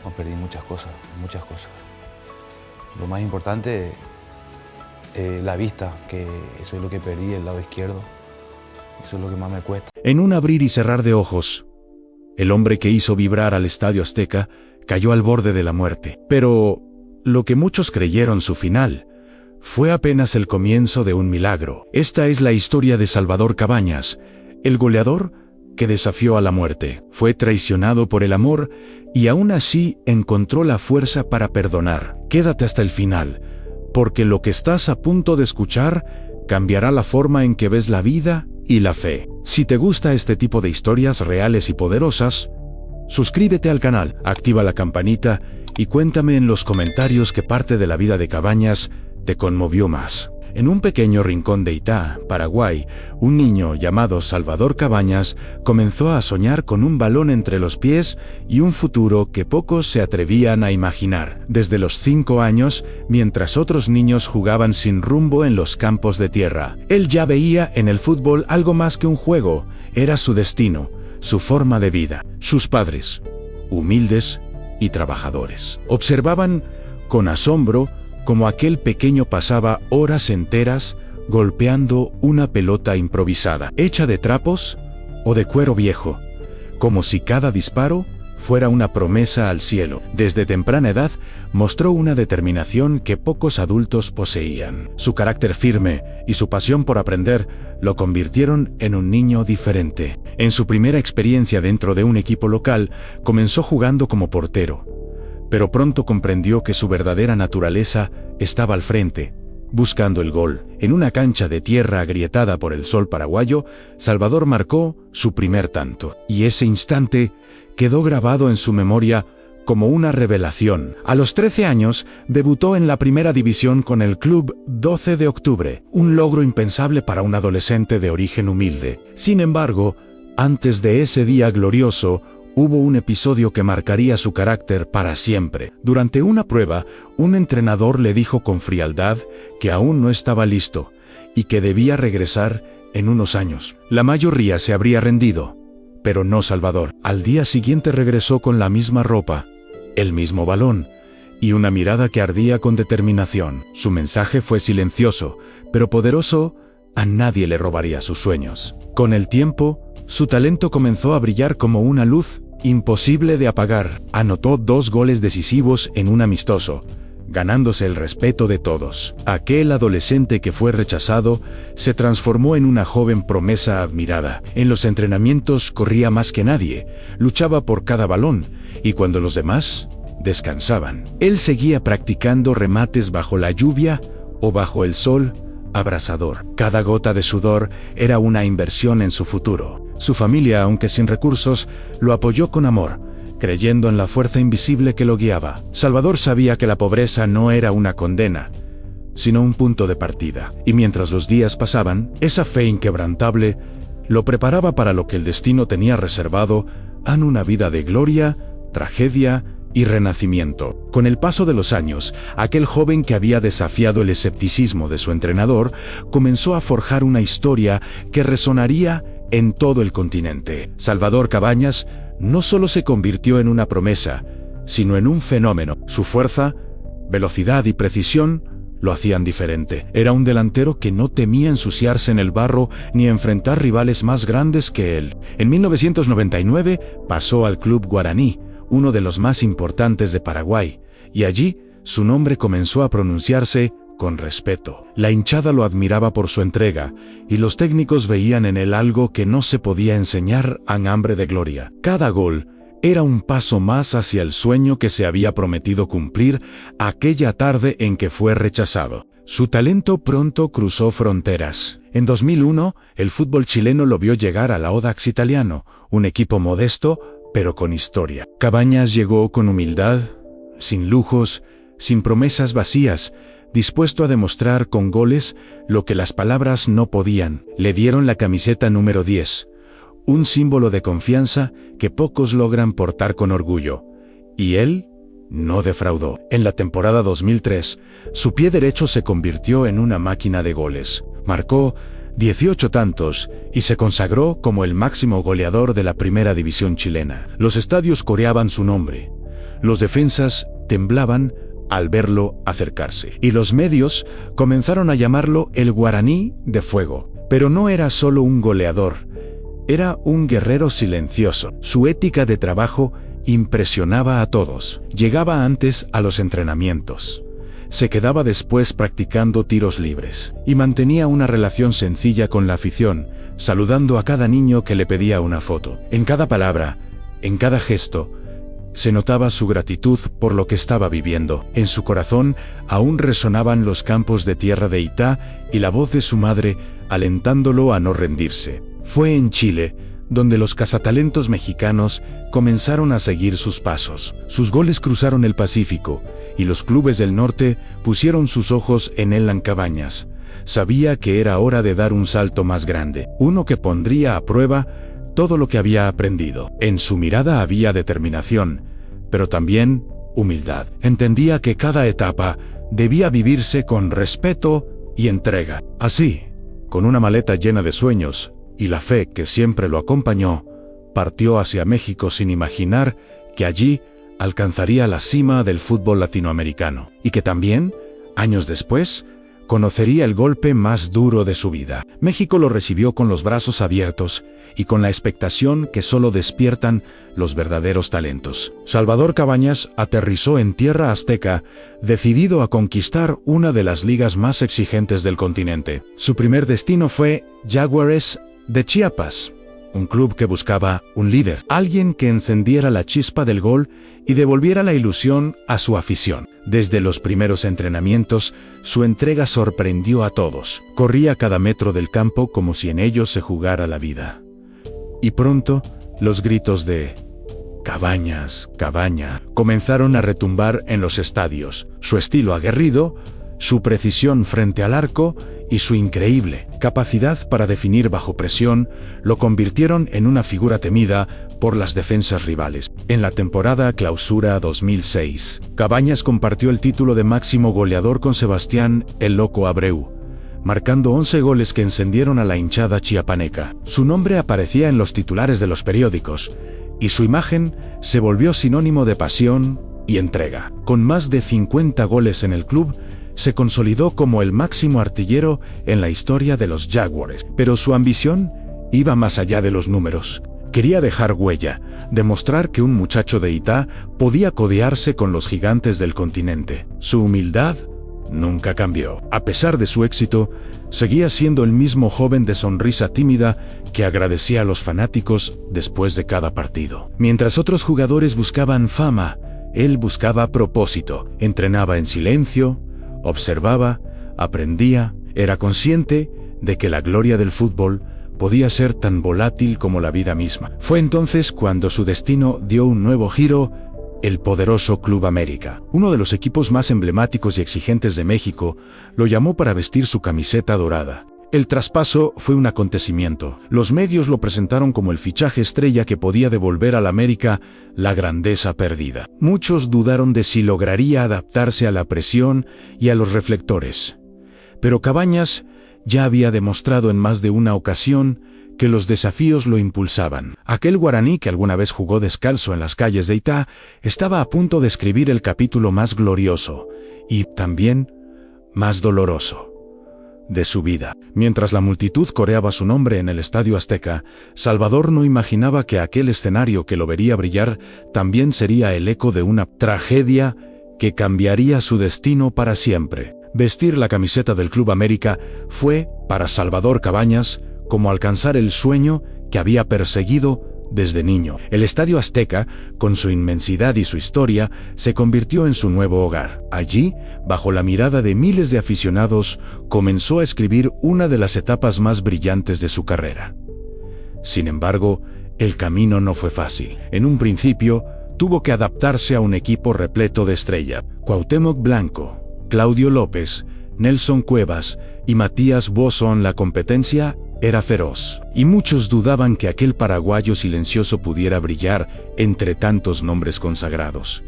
No, perdí muchas cosas, muchas cosas. Lo más importante, la vista, que eso es lo que perdí, el lado izquierdo. Eso es lo que más me cuesta. En un abrir y cerrar de ojos, el hombre que hizo vibrar al Estadio Azteca cayó al borde de la muerte. Pero lo que muchos creyeron su final fue apenas el comienzo de un milagro. Esta es la historia de Salvador Cabañas, el goleador que desafió a la muerte. Fue traicionado por el amor y aún así encontró la fuerza para perdonar. Quédate hasta el final, porque lo que estás a punto de escuchar cambiará la forma en que ves la vida y la fe. Si te gusta este tipo de historias reales y poderosas, suscríbete al canal, activa la campanita y cuéntame en los comentarios qué parte de la vida de Cabañas te conmovió más. En un pequeño rincón de Itá, Paraguay, un niño llamado Salvador Cabañas comenzó a soñar con un balón entre los pies y un futuro que pocos se atrevían a imaginar. Desde los 5 años, mientras otros niños jugaban sin rumbo en los campos de tierra, él ya veía en el fútbol algo más que un juego. Era su destino, su forma de vida. Sus padres, humildes y trabajadores, observaban con asombro como aquel pequeño pasaba horas enteras golpeando una pelota improvisada, hecha de trapos o de cuero viejo, como si cada disparo fuera una promesa al cielo. Desde temprana edad mostró una determinación que pocos adultos poseían. Su carácter firme y su pasión por aprender lo convirtieron en un niño diferente. En su primera experiencia dentro de un equipo local, comenzó jugando como portero, pero pronto comprendió que su verdadera naturaleza estaba al frente, buscando el gol. En una cancha de tierra agrietada por el sol paraguayo, Salvador marcó su primer tanto, y ese instante quedó grabado en su memoria como una revelación. A los 13 años, debutó en la primera división con el club 12 de octubre, un logro impensable para un adolescente de origen humilde. Sin embargo, antes de ese día glorioso, hubo un episodio que marcaría su carácter para siempre. Durante una prueba, un entrenador le dijo con frialdad que aún no estaba listo y que debía regresar en unos años. La mayoría se habría rendido, pero no Salvador. Al día siguiente regresó con la misma ropa, el mismo balón y una mirada que ardía con determinación. Su mensaje fue silencioso, pero poderoso. A nadie le robaría sus sueños. Con el tiempo, su talento comenzó a brillar como una luz imposible de apagar. Anotó 2 goles decisivos en un amistoso, ganándose el respeto de todos. Aquel adolescente que fue rechazado se transformó en una joven promesa admirada. En los entrenamientos corría más que nadie, luchaba por cada balón, y cuando los demás descansaban, él seguía practicando remates bajo la lluvia o bajo el sol abrasador. Cada gota de sudor era una inversión en su futuro. Su familia, aunque sin recursos, lo apoyó con amor, creyendo en la fuerza invisible que lo guiaba. Salvador sabía que la pobreza no era una condena, sino un punto de partida. Y mientras los días pasaban, esa fe inquebrantable lo preparaba para lo que el destino tenía reservado, en una vida de gloria, tragedia y renacimiento. Con el paso de los años, aquel joven que había desafiado el escepticismo de su entrenador comenzó a forjar una historia que resonaría en todo el continente. Salvador Cabañas no solo se convirtió en una promesa, sino en un fenómeno. Su fuerza, velocidad y precisión lo hacían diferente. Era un delantero que no temía ensuciarse en el barro ni enfrentar rivales más grandes que él. En 1999 pasó al Club Guaraní, uno de los más importantes de Paraguay, y allí su nombre comenzó a pronunciarse con respeto. La hinchada lo admiraba por su entrega, y los técnicos veían en él algo que no se podía enseñar en hambre de gloria. Cada gol era un paso más hacia el sueño que se había prometido cumplir aquella tarde en que fue rechazado. Su talento pronto cruzó fronteras. En 2001, el fútbol chileno lo vio llegar al Audax Italiano, un equipo modesto, pero con historia. Cabañas llegó con humildad, sin lujos, sin promesas vacías, dispuesto a demostrar con goles lo que las palabras no podían. Le dieron la camiseta número 10, un símbolo de confianza que pocos logran portar con orgullo. Y él no defraudó. En la temporada 2003, su pie derecho se convirtió en una máquina de goles. Marcó 18 tantos y se consagró como el máximo goleador de la primera división chilena. Los estadios coreaban su nombre. Los defensas temblaban al verlo acercarse, y los medios comenzaron a llamarlo el Guaraní de Fuego. Pero no era solo un goleador, era un guerrero silencioso. Su ética de trabajo impresionaba a todos. Llegaba antes a los entrenamientos, se quedaba después practicando tiros libres, y mantenía una relación sencilla con la afición, saludando a cada niño que le pedía una foto. En cada palabra, en cada gesto, se notaba su gratitud por lo que estaba viviendo. En su corazón aún resonaban los campos de tierra de Itá y la voz de su madre alentándolo a no rendirse. Fue en Chile donde los cazatalentos mexicanos comenzaron a seguir sus pasos. Sus goles cruzaron el Pacífico y los clubes del norte pusieron sus ojos en Elan Cabañas. Sabía que era hora de dar un salto más grande, uno que pondría a prueba todo lo que había aprendido. En su mirada había determinación, pero también humildad. Entendía que cada etapa debía vivirse con respeto y entrega. Así, con una maleta llena de sueños y la fe que siempre lo acompañó, partió hacia México sin imaginar que allí alcanzaría la cima del fútbol latinoamericano, y que también, años después, conocería el golpe más duro de su vida. México lo recibió con los brazos abiertos y con la expectación que solo despiertan los verdaderos talentos. Salvador Cabañas aterrizó en tierra azteca, decidido a conquistar una de las ligas más exigentes del continente. Su primer destino fue Jaguares de Chiapas, un club que buscaba un líder, alguien que encendiera la chispa del gol y devolviera la ilusión a su afición. Desde los primeros entrenamientos, su entrega sorprendió a todos. Corría cada metro del campo como si en ellos se jugara la vida. Y pronto, los gritos de «Cabañas, Cabaña» comenzaron a retumbar en los estadios. Su estilo aguerrido, su precisión frente al arco y su increíble capacidad para definir bajo presión lo convirtieron en una figura temida por las defensas rivales. En la temporada Clausura 2006, Cabañas compartió el título de máximo goleador con Sebastián "El Loco" Abreu, marcando 11 goles que encendieron a la hinchada chiapaneca. Su nombre aparecía en los titulares de los periódicos, y su imagen se volvió sinónimo de pasión y entrega. Con más de 50 goles en el club, se consolidó como el máximo artillero en la historia de los Jaguares. Pero su ambición iba más allá de los números. Quería dejar huella, demostrar que un muchacho de Itá podía codearse con los gigantes del continente. Su humildad nunca cambió. A pesar de su éxito, seguía siendo el mismo joven de sonrisa tímida que agradecía a los fanáticos después de cada partido. Mientras otros jugadores buscaban fama, él buscaba propósito. Entrenaba en silencio, observaba, aprendía, era consciente de que la gloria del fútbol podía ser tan volátil como la vida misma. Fue entonces cuando su destino dio un nuevo giro: el poderoso Club América. Uno de los equipos más emblemáticos y exigentes de México lo llamó para vestir su camiseta dorada. El traspaso fue un acontecimiento. Los medios lo presentaron como el fichaje estrella que podía devolver al América la grandeza perdida. Muchos dudaron de si lograría adaptarse a la presión y a los reflectores. Pero Cabañas ya había demostrado en más de una ocasión que los desafíos lo impulsaban. Aquel guaraní que alguna vez jugó descalzo en las calles de Itá estaba a punto de escribir el capítulo más glorioso y también más doloroso de su vida. Mientras la multitud coreaba su nombre en el Estadio Azteca, Salvador no imaginaba que aquel escenario que lo vería brillar también sería el eco de una tragedia que cambiaría su destino para siempre. Vestir la camiseta del Club América fue, para Salvador Cabañas, como alcanzar el sueño que había perseguido desde niño. El Estadio Azteca, con su inmensidad y su historia, se convirtió en su nuevo hogar. Allí, bajo la mirada de miles de aficionados, comenzó a escribir una de las etapas más brillantes de su carrera. Sin embargo, el camino no fue fácil. En un principio, tuvo que adaptarse a un equipo repleto de estrellas: Cuauhtémoc Blanco, Claudio López, Nelson Cuevas y Matías Bozón. La competencia era feroz, y muchos dudaban que aquel paraguayo silencioso pudiera brillar entre tantos nombres consagrados.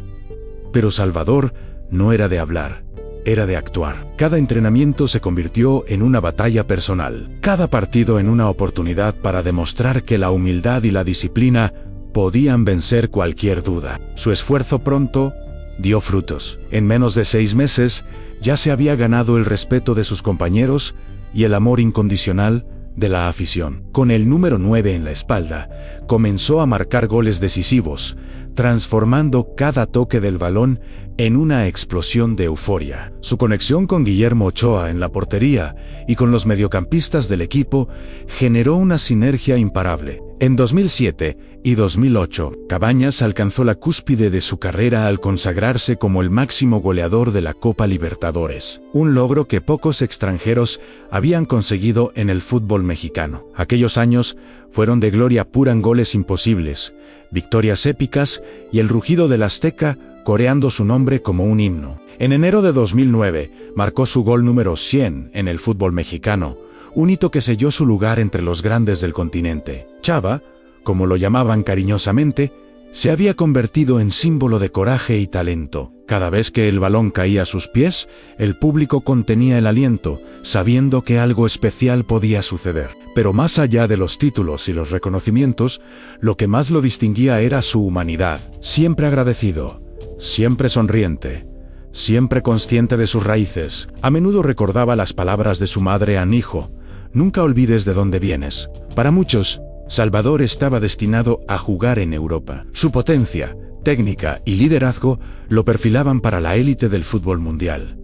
Pero Salvador no era de hablar, era de actuar. Cada entrenamiento se convirtió en una batalla personal, cada partido en una oportunidad para demostrar que la humildad y la disciplina podían vencer cualquier duda. Su esfuerzo pronto dio frutos. En menos de 6 meses, ya se había ganado el respeto de sus compañeros y el amor incondicional de la afición. Con el número 9 en la espalda, comenzó a marcar goles decisivos, transformando cada toque del balón en una explosión de euforia. Su conexión con Guillermo Ochoa en la portería y con los mediocampistas del equipo generó una sinergia imparable. En 2007 y 2008, Cabañas alcanzó la cúspide de su carrera al consagrarse como el máximo goleador de la Copa Libertadores, un logro que pocos extranjeros habían conseguido en el fútbol mexicano. Aquellos años fueron de gloria pura en goles imposibles, victorias épicas y el rugido del Azteca coreando su nombre como un himno. En enero de 2009, marcó su gol número 100 en el fútbol mexicano, un hito que selló su lugar entre los grandes del continente. Chava, como lo llamaban cariñosamente, se había convertido en símbolo de coraje y talento. Cada vez que el balón caía a sus pies, el público contenía el aliento, sabiendo que algo especial podía suceder. Pero más allá de los títulos y los reconocimientos, lo que más lo distinguía era su humanidad. Siempre agradecido, siempre sonriente, siempre consciente de sus raíces. A menudo recordaba las palabras de su madre a Hijo: nunca olvides de dónde vienes. Para muchos, Salvador estaba destinado a jugar en Europa. Su potencia, técnica y liderazgo lo perfilaban para la élite del fútbol mundial.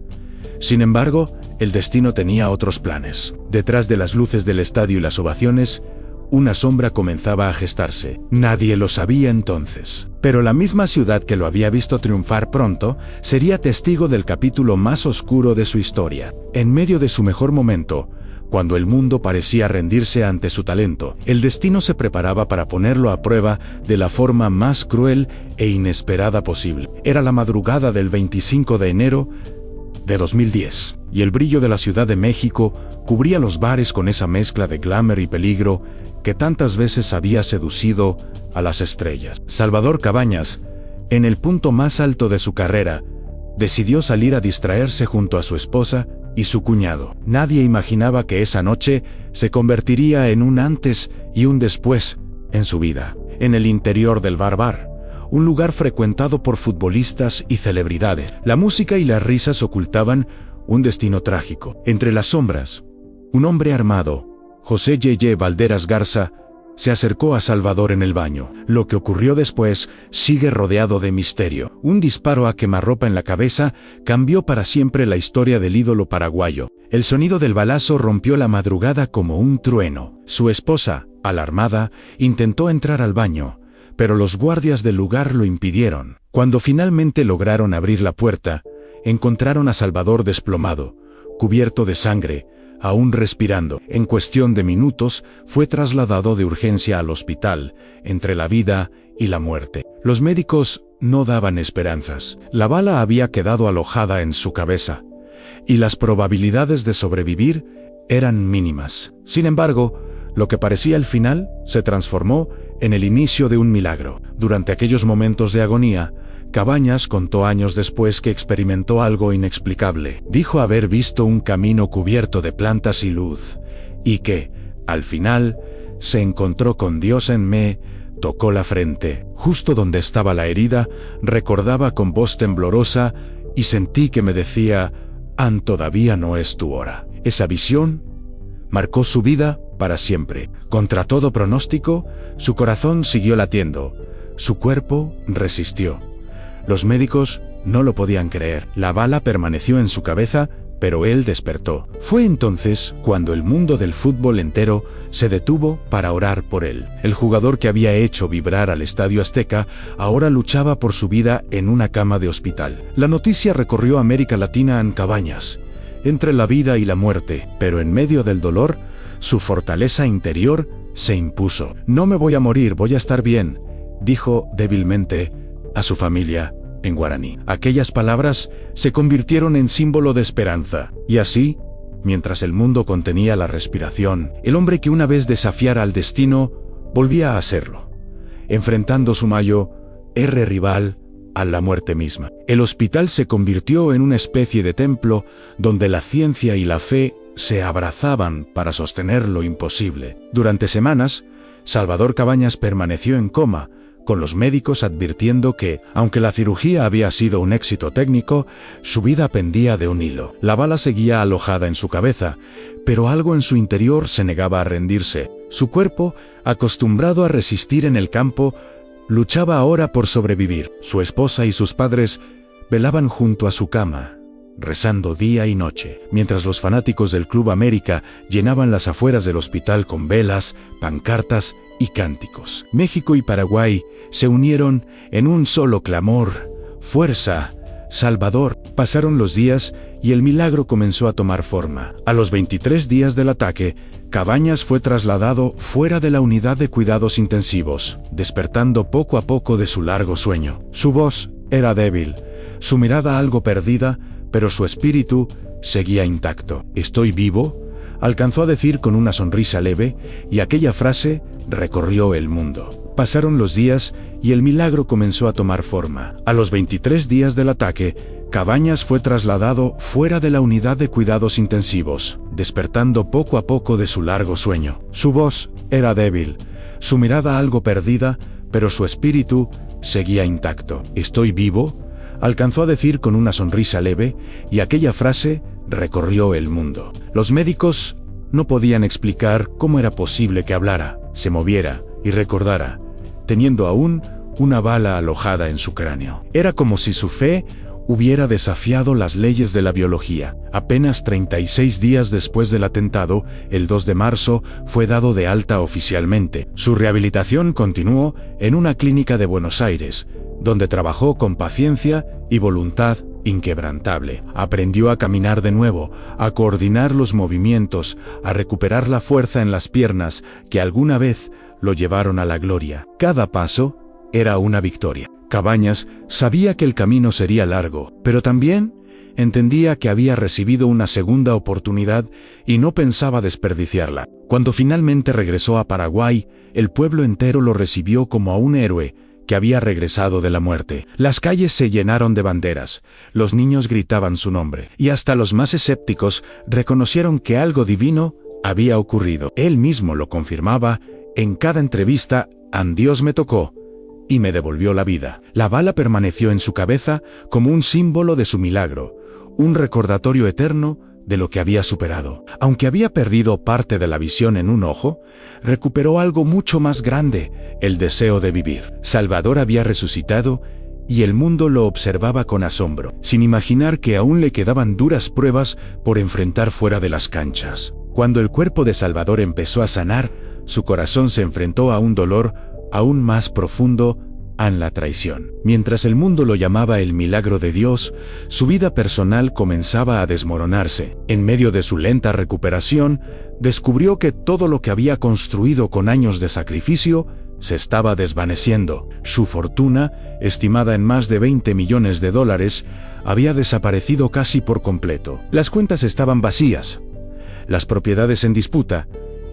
Sin embargo, el destino tenía otros planes. Detrás de las luces del estadio y las ovaciones, una sombra comenzaba a gestarse. Nadie lo sabía entonces. Pero la misma ciudad que lo había visto triunfar pronto, sería testigo del capítulo más oscuro de su historia. En medio de su mejor momento, cuando el mundo parecía rendirse ante su talento, el destino se preparaba para ponerlo a prueba de la forma más cruel e inesperada posible. Era la madrugada del 25 de enero de 2010, y el brillo de la Ciudad de México cubría los bares con esa mezcla de glamour y peligro que tantas veces había seducido a las estrellas. Salvador Cabañas, en el punto más alto de su carrera, decidió salir a distraerse junto a su esposa y su cuñado. Nadie imaginaba que esa noche se convertiría en un antes y un después en su vida. En el interior del Bar, un lugar frecuentado por futbolistas y celebridades, la música y las risas ocultaban un destino trágico. Entre las sombras, un hombre armado, José Yeye Valderas Garza, se acercó a Salvador en el baño. Lo que ocurrió después sigue rodeado de misterio. Un disparo a quemarropa en la cabeza cambió para siempre la historia del ídolo paraguayo. El sonido del balazo rompió la madrugada como un trueno. Su esposa, alarmada, intentó entrar al baño, pero los guardias del lugar lo impidieron. Cuando finalmente lograron abrir la puerta, encontraron a Salvador desplomado, cubierto de sangre, aún respirando. En cuestión de minutos, fue trasladado de urgencia al hospital, entre la vida y la muerte. Los médicos no daban esperanzas. La bala había quedado alojada en su cabeza, y las probabilidades de sobrevivir eran mínimas. Sin embargo, lo que parecía el final se transformó en el inicio de un milagro. Durante aquellos momentos de agonía, Cabañas contó años después que experimentó algo inexplicable. Dijo haber visto un camino cubierto de plantas y luz, y que, al final, se encontró con Dios en me, tocó la frente. Justo donde estaba la herida, recordaba con voz temblorosa, y sentí que me decía: «An, todavía no es tu hora». Esa visión marcó su vida para siempre. Contra todo pronóstico, su corazón siguió latiendo, su cuerpo resistió. Los médicos no lo podían creer. La bala permaneció en su cabeza, pero él despertó. Fue entonces cuando el mundo del fútbol entero se detuvo para orar por él. El jugador que había hecho vibrar al Estadio Azteca ahora luchaba por su vida en una cama de hospital. La noticia recorrió América Latina en Cabañas, entre la vida y la muerte, pero en medio del dolor, su fortaleza interior se impuso. «No me voy a morir, voy a estar bien», dijo débilmente a su familia en guaraní. Aquellas palabras se convirtieron en símbolo de esperanza. Y así, mientras el mundo contenía la respiración, el hombre que una vez desafiara al destino volvía a hacerlo, enfrentando su mayo rival a la muerte misma. El hospital se convirtió en una especie de templo donde la ciencia y la fe se abrazaban para sostener lo imposible. Durante semanas, Salvador Cabañas permaneció en coma, con los médicos advirtiendo que, aunque la cirugía había sido un éxito técnico, su vida pendía de un hilo. La bala seguía alojada en su cabeza, pero algo en su interior se negaba a rendirse. Su cuerpo, acostumbrado a resistir en el campo, luchaba ahora por sobrevivir. Su esposa y sus padres velaban junto a su cama, rezando día y noche, mientras los fanáticos del Club América llenaban las afueras del hospital con velas, pancartas y cánticos. México y Paraguay se unieron en un solo clamor: ¡Fuerza, Salvador! Pasaron los días y el milagro comenzó a tomar forma. A los 23 días del ataque, Cabañas fue trasladado fuera de la unidad de cuidados intensivos, despertando poco a poco de su largo sueño. Su voz era débil, su mirada algo perdida, pero su espíritu seguía intacto. «¿Estoy vivo?», alcanzó a decir con una sonrisa leve, y aquella frase recorrió el mundo. Pasaron los días y el milagro comenzó a tomar forma. A los 23 días del ataque, Cabañas fue trasladado fuera de la unidad de cuidados intensivos, despertando poco a poco de su largo sueño. Su voz era débil, su mirada algo perdida, pero su espíritu seguía intacto. «¿Estoy vivo?», alcanzó a decir con una sonrisa leve, y aquella frase recorrió el mundo. Los médicos no podían explicar cómo era posible que hablara, se moviera y recordara, teniendo aún una bala alojada en su cráneo. Era como si su fe hubiera desafiado las leyes de la biología. Apenas 36 días después del atentado, el 2 de marzo, fue dado de alta oficialmente. Su rehabilitación continuó en una clínica de Buenos Aires, donde trabajó con paciencia y voluntad inquebrantable. Aprendió a caminar de nuevo, a coordinar los movimientos, a recuperar la fuerza en las piernas que alguna vez lo llevaron a la gloria. Cada paso era una victoria. Cabañas sabía que el camino sería largo, pero también entendía que había recibido una segunda oportunidad y no pensaba desperdiciarla. Cuando finalmente regresó a Paraguay, el pueblo entero lo recibió como a un héroe que había regresado de la muerte. Las calles se llenaron de banderas, los niños gritaban su nombre, y hasta los más escépticos reconocieron que algo divino había ocurrido. Él mismo lo confirmaba en cada entrevista: «Dios me tocó y me devolvió la vida». La bala permaneció en su cabeza como un símbolo de su milagro, un recordatorio eterno de lo que había superado. Aunque había perdido parte de la visión en un ojo, recuperó algo mucho más grande: el deseo de vivir. Salvador había resucitado y el mundo lo observaba con asombro, sin imaginar que aún le quedaban duras pruebas por enfrentar fuera de las canchas. Cuando el cuerpo de Salvador empezó a sanar, su corazón se enfrentó a un dolor aún más profundo: a la traición. Mientras el mundo lo llamaba el milagro de Dios, su vida personal comenzaba a desmoronarse. En medio de su lenta recuperación, descubrió que todo lo que había construido con años de sacrificio se estaba desvaneciendo. Su fortuna, estimada en más de $20 millones, había desaparecido casi por completo. Las cuentas estaban vacías, las propiedades en disputa,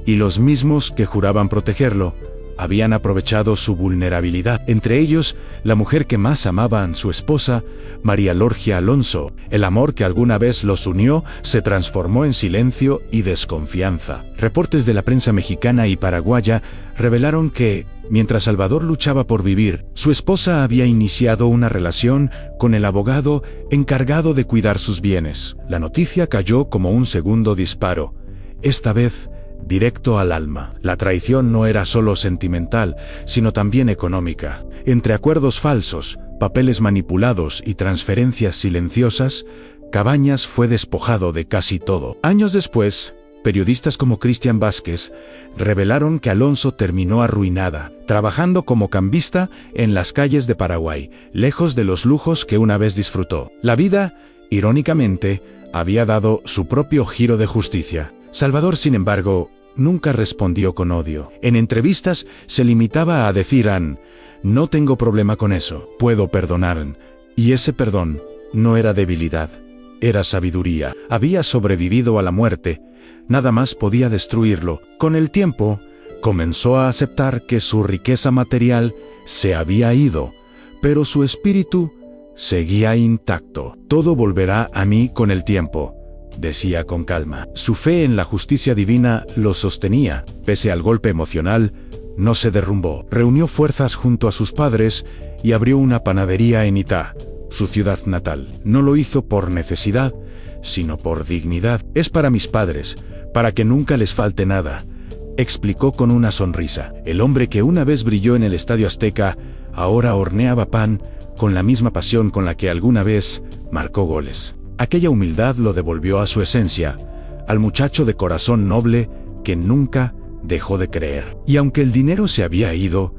y los mismos que juraban protegerlo habían aprovechado su vulnerabilidad. Entre ellos, la mujer que más amaban, su esposa, María Lorgia Alonso. El amor que alguna vez los unió se transformó en silencio y desconfianza. Reportes de la prensa mexicana y paraguaya revelaron que, mientras Salvador luchaba por vivir, su esposa había iniciado una relación con el abogado encargado de cuidar sus bienes. La noticia cayó como un segundo disparo, esta vez directo al alma. La traición no era solo sentimental, sino también económica. Entre acuerdos falsos, papeles manipulados y transferencias silenciosas, Cabañas fue despojado de casi todo. Años después, periodistas como Cristian Vázquez revelaron que Alonso terminó arruinada, trabajando como cambista en las calles de Paraguay, lejos de los lujos que una vez disfrutó. La vida, irónicamente, había dado su propio giro de justicia. Salvador, sin embargo, nunca respondió con odio. En entrevistas se limitaba a decir: «No tengo problema con eso, puedo perdonar». Y ese perdón no era debilidad, era sabiduría. Había sobrevivido a la muerte, nada más podía destruirlo. Con el tiempo, comenzó a aceptar que su riqueza material se había ido, pero su espíritu seguía intacto. «Todo volverá a mí con el tiempo», decía con calma. Su fe en la justicia divina lo sostenía. Pese al golpe emocional, no se derrumbó. Reunió fuerzas junto a sus padres y abrió una panadería en Itá, su ciudad natal. No lo hizo por necesidad, sino por dignidad. Es para mis padres, para que nunca les falte nada, explicó con una sonrisa. El hombre que una vez brilló en el Estadio Azteca, ahora horneaba pan con la misma pasión con la que alguna vez marcó goles. Aquella humildad lo devolvió a su esencia, al muchacho de corazón noble que nunca dejó de creer. Y aunque el dinero se había ido,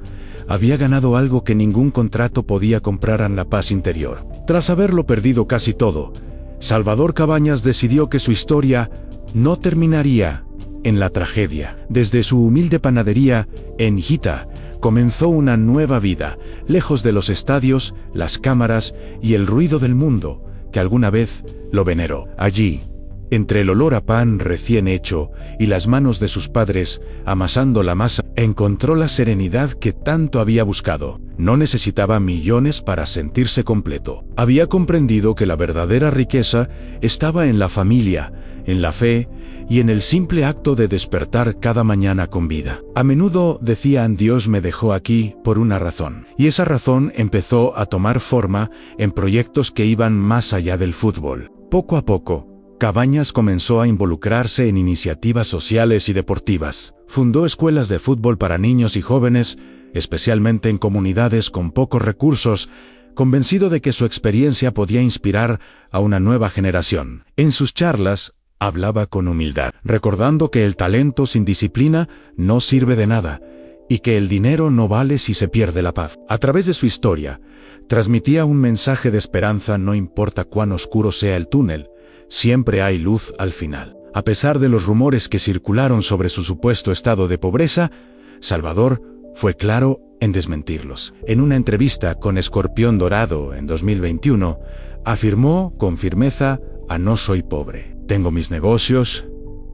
había ganado algo que ningún contrato podía comprar en la paz interior. Tras haberlo perdido casi todo, Salvador Cabañas decidió que su historia no terminaría en la tragedia. Desde su humilde panadería en Itá, comenzó una nueva vida, lejos de los estadios, las cámaras y el ruido del mundo que alguna vez lo veneró. Allí, entre el olor a pan recién hecho y las manos de sus padres amasando la masa, encontró la serenidad que tanto había buscado. No necesitaba millones para sentirse completo. Había comprendido que la verdadera riqueza estaba en la familia, en la fe y en el simple acto de despertar cada mañana con vida. A menudo decían: Dios me dejó aquí por una razón. Y esa razón empezó a tomar forma en proyectos que iban más allá del fútbol. Poco a poco, Cabañas comenzó a involucrarse en iniciativas sociales y deportivas. Fundó escuelas de fútbol para niños y jóvenes, especialmente en comunidades con pocos recursos, convencido de que su experiencia podía inspirar a una nueva generación. En sus charlas, hablaba con humildad, recordando que el talento sin disciplina no sirve de nada, y que el dinero no vale si se pierde la paz. A través de su historia, transmitía un mensaje de esperanza: no importa cuán oscuro sea el túnel, siempre hay luz al final. A pesar de los rumores que circularon sobre su supuesto estado de pobreza, Salvador fue claro en desmentirlos. En una entrevista con Escorpión Dorado en 2021, afirmó con firmeza: no soy pobre. Tengo mis negocios,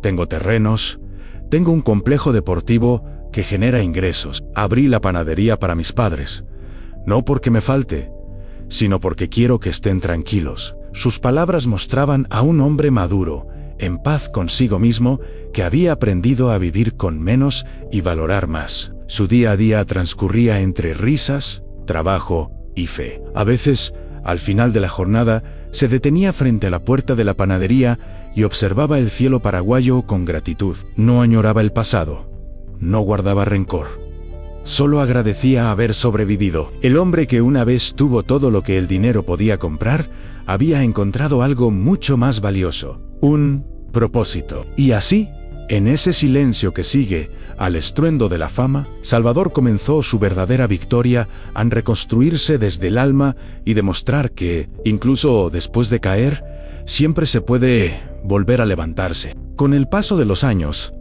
tengo terrenos, tengo un complejo deportivo que genera ingresos. Abrí la panadería para mis padres, no porque me falte, sino porque quiero que estén tranquilos. Sus palabras mostraban a un hombre maduro, en paz consigo mismo, que había aprendido a vivir con menos y valorar más. Su día a día transcurría entre risas, trabajo y fe. A veces, al final de la jornada, se detenía frente a la puerta de la panadería y observaba el cielo paraguayo con gratitud. No añoraba el pasado, no guardaba rencor. Solo agradecía haber sobrevivido. El hombre que una vez tuvo todo lo que el dinero podía comprar, había encontrado algo mucho más valioso: un propósito. Y así, en ese silencio que sigue al estruendo de la fama, Salvador comenzó su verdadera victoria en reconstruirse desde el alma y demostrar que, incluso después de caer, siempre se puede volver a levantarse. Con el paso de los años,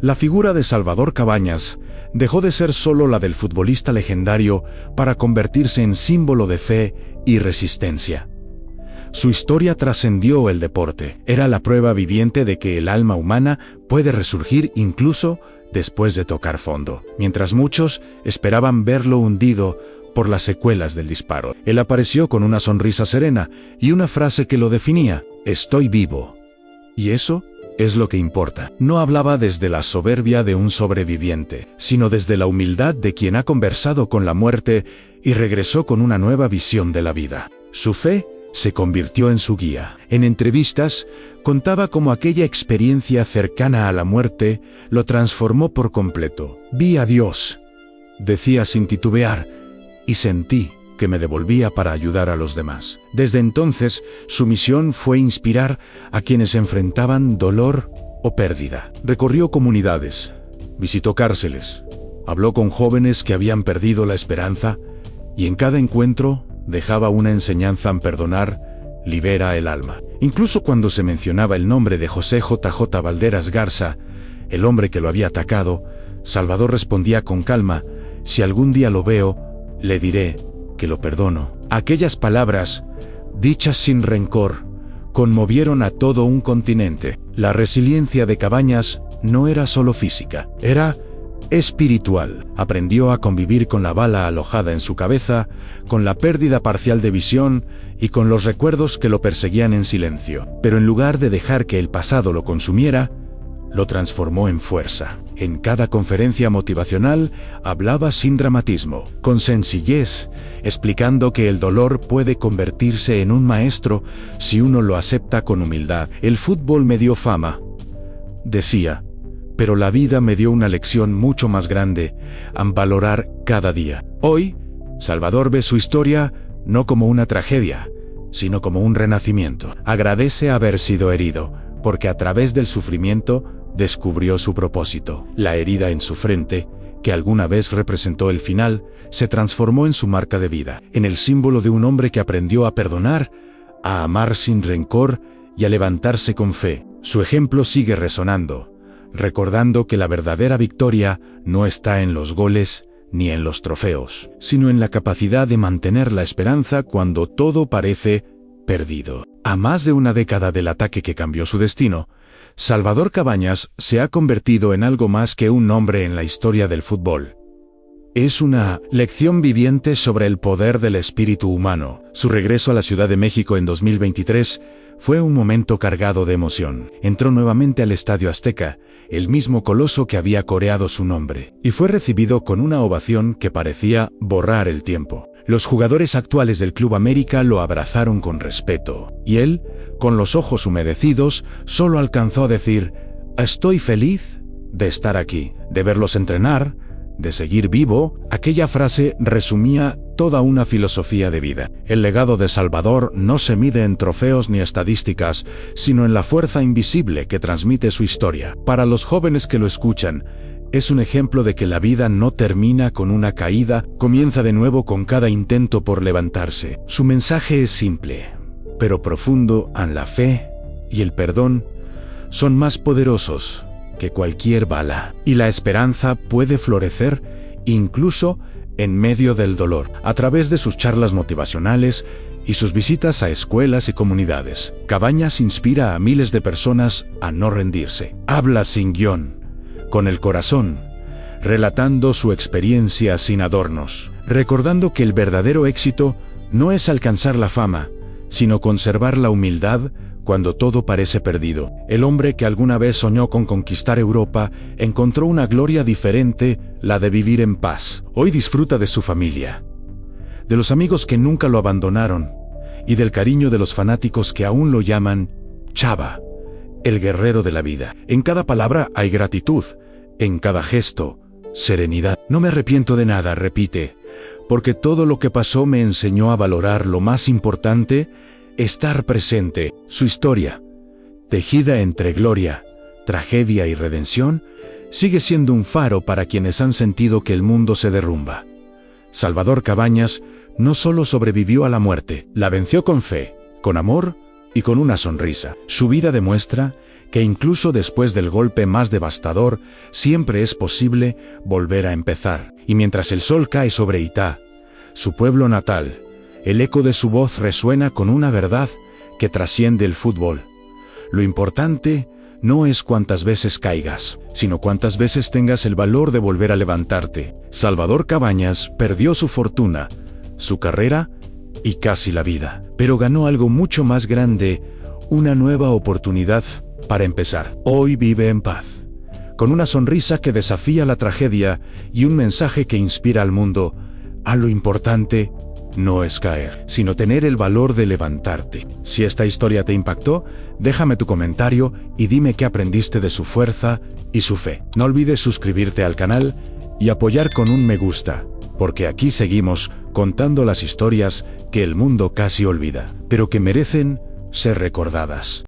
la figura de Salvador Cabañas dejó de ser solo la del futbolista legendario para convertirse en símbolo de fe y resistencia. Su historia trascendió el deporte. Era la prueba viviente de que el alma humana puede resurgir incluso después de tocar fondo. Mientras muchos esperaban verlo hundido por las secuelas del disparo, él apareció con una sonrisa serena y una frase que lo definía: estoy vivo. Y eso es lo que importa. No hablaba desde la soberbia de un sobreviviente, sino desde la humildad de quien ha conversado con la muerte y regresó con una nueva visión de la vida. Su fe se convirtió en su guía. En entrevistas, contaba cómo aquella experiencia cercana a la muerte lo transformó por completo. Vi a Dios, decía sin titubear, y sentí que me devolvía para ayudar a los demás. Desde entonces, su misión fue inspirar a quienes enfrentaban dolor o pérdida. Recorrió comunidades, visitó cárceles, habló con jóvenes que habían perdido la esperanza, y en cada encuentro dejaba una enseñanza en perdonar libera el alma. Incluso cuando se mencionaba el nombre de José J.J. Valderas Garza, el hombre que lo había atacado, Salvador respondía con calma: si algún día lo veo, le diré que lo perdono. Aquellas palabras, dichas sin rencor, conmovieron a todo un continente. La resiliencia de Cabañas no era solo física, era espiritual. Aprendió a convivir con la bala alojada en su cabeza, con la pérdida parcial de visión y con los recuerdos que lo perseguían en silencio. Pero en lugar de dejar que el pasado lo consumiera, lo transformó en fuerza. En cada conferencia motivacional hablaba sin dramatismo, con sencillez, explicando que el dolor puede convertirse en un maestro si uno lo acepta con humildad. El fútbol me dio fama, decía, pero la vida me dio una lección mucho más grande, a valorar cada día. Hoy, Salvador ve su historia no como una tragedia, sino como un renacimiento. Agradece haber sido herido, porque a través del sufrimiento descubrió su propósito. La herida en su frente, que alguna vez representó el final, se transformó en su marca de vida, en el símbolo de un hombre que aprendió a perdonar, a amar sin rencor y a levantarse con fe. Su ejemplo sigue resonando, recordando que la verdadera victoria no está en los goles ni en los trofeos, sino en la capacidad de mantener la esperanza cuando todo parece perdido. A más de una década del ataque que cambió su destino, Salvador Cabañas se ha convertido en algo más que un nombre en la historia del fútbol. Es una lección viviente sobre el poder del espíritu humano. Su regreso a la Ciudad de México en 2023 fue un momento cargado de emoción. Entró nuevamente al Estadio Azteca, el mismo coloso que había coreado su nombre, y fue recibido con una ovación que parecía borrar el tiempo. Los jugadores actuales del Club América lo abrazaron con respeto, y él, con los ojos humedecidos, solo alcanzó a decir: «Estoy feliz de estar aquí, de verlos entrenar, de seguir vivo». Aquella frase resumía toda una filosofía de vida. El legado de Salvador no se mide en trofeos ni estadísticas, sino en la fuerza invisible que transmite su historia. Para los jóvenes que lo escuchan, es un ejemplo de que la vida no termina con una caída, comienza de nuevo con cada intento por levantarse. Su mensaje es simple, pero profundo. La fe y el perdón son más poderosos que cualquier bala, y la esperanza puede florecer incluso en medio del dolor. A través de sus charlas motivacionales y sus visitas a escuelas y comunidades, Cabañas inspira a miles de personas a no rendirse. Habla sin guión, con el corazón, relatando su experiencia sin adornos, recordando que el verdadero éxito no es alcanzar la fama, sino conservar la humildad cuando todo parece perdido. El hombre que alguna vez soñó con conquistar Europa encontró una gloria diferente, la de vivir en paz. Hoy disfruta de su familia, de los amigos que nunca lo abandonaron y del cariño de los fanáticos que aún lo llaman Chava, el guerrero de la vida. En cada palabra hay gratitud, en cada gesto, serenidad. No me arrepiento de nada, repite, porque todo lo que pasó me enseñó a valorar lo más importante: estar presente. Su historia, tejida entre gloria, tragedia y redención, sigue siendo un faro para quienes han sentido que el mundo se derrumba. Salvador Cabañas no solo sobrevivió a la muerte, la venció con fe, con amor y con una sonrisa. Su vida demuestra que incluso después del golpe más devastador, siempre es posible volver a empezar. Y mientras el sol cae sobre Itá, su pueblo natal, el eco de su voz resuena con una verdad que trasciende el fútbol. Lo importante no es cuántas veces caigas, sino cuántas veces tengas el valor de volver a levantarte. Salvador Cabañas perdió su fortuna, su carrera y casi la vida, pero ganó algo mucho más grande: una nueva oportunidad para empezar. Hoy vive en paz, con una sonrisa que desafía la tragedia y un mensaje que inspira al mundo: a lo importante no es caer, sino tener el valor de levantarte. Si esta historia te impactó, déjame tu comentario y dime qué aprendiste de su fuerza y su fe. No olvides suscribirte al canal y apoyar con un me gusta, porque aquí seguimos contando las historias que el mundo casi olvida, pero que merecen ser recordadas.